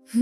जे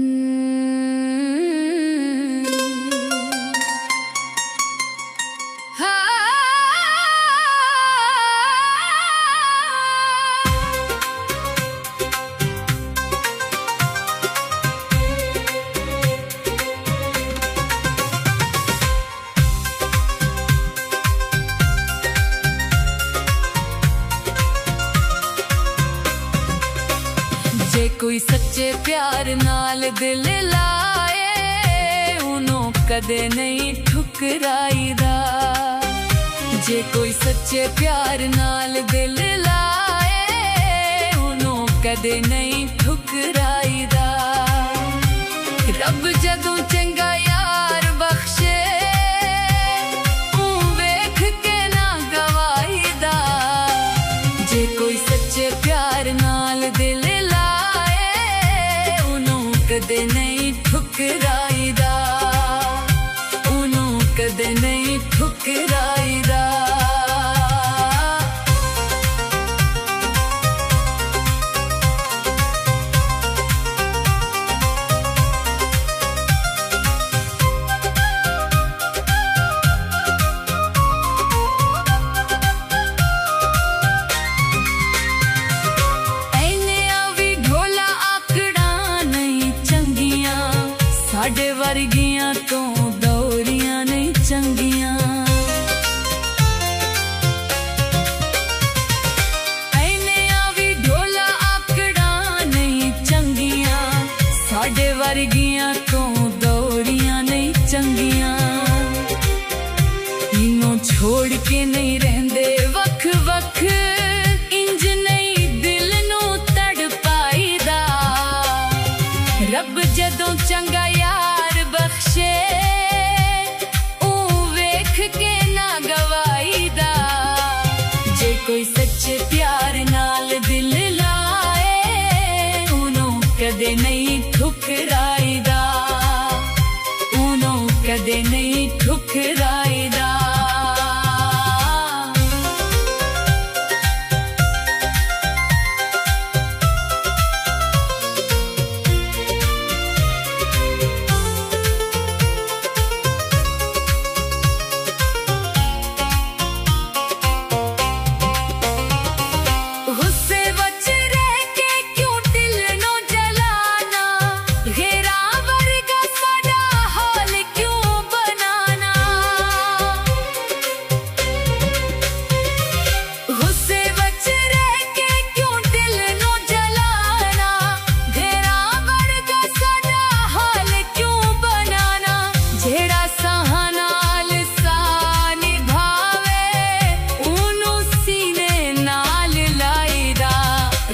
कोई सच्चे प्यार नाल दिल लाए उन्हों कदे नहीं ठुकराईदा। जे कोई सच्चे प्यार नाल दिल लाए उन्हों कदे नहीं ठुकराईदा। रब जदों चंगा यार बख्शे वेख के ना गवाईदा। जे कोई सच्चे प्यार नाल दिल कदे नहीं ठुकराईदा, उन्हों कदे नहीं ठुकराईदा। साडे वर्गियां तो दौरियां नहीं चंगियां। ऐनियां भी ढोला आकड़ा नहीं चंगियां। साडे वर्गियां तो दौरियां नहीं चंगियां। इन्हों छोड़ के नहीं रहंदे वख वख इंज नहीं दिल नू तड़पाईदा। रब जदों चंगा यार बख्शे वेख के ना गवाईदा। जे कोई सच्चे प्यार नाल दिल लाए उन्हों कदे नहीं ठुकराईदा, उन्हों कदे नहीं ठुकराईदा।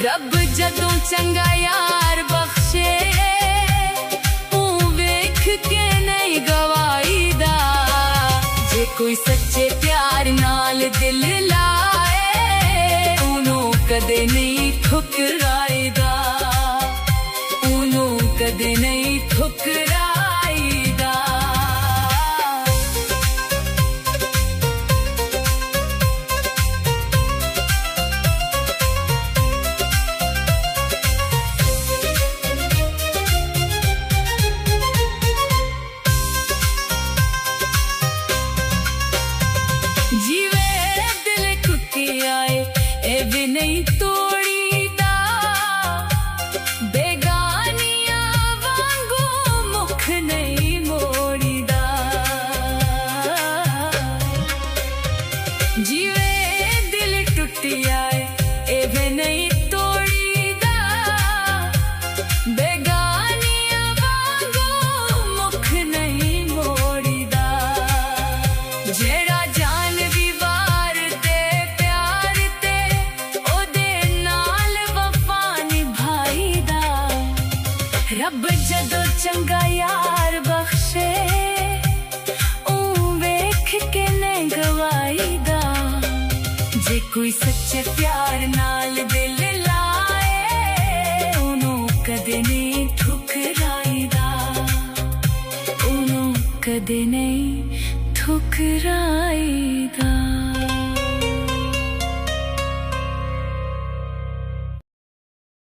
रब जदों चंगा यार बख्शे वेख के नहीं गवाईदा। जे कोई सच्चे प्यार नाल दिल लाए उन्हों कदे नहीं ठुकराईदा, उन्हों कदे नहीं ठुकराईदा। जीवे दिल टुटी आए ए भी नहीं तोड़ीदा। बेगानियां वांगू मुख नहीं मोड़ीदा। जीवे दिल टुटी आए ए भी नहीं तोड़ीदा। बेगानियां वांगू मुख नहीं मोड़ीदा। जेड़ा रब जदों चंगा यार बख्शे वेख के नहीं गवाईदा। जे कोई सच्चे प्यार नाल दिल लाए उन्हों कदे नहीं ठुकराईदा, उन्हों कदे नहीं ठुकराईदा।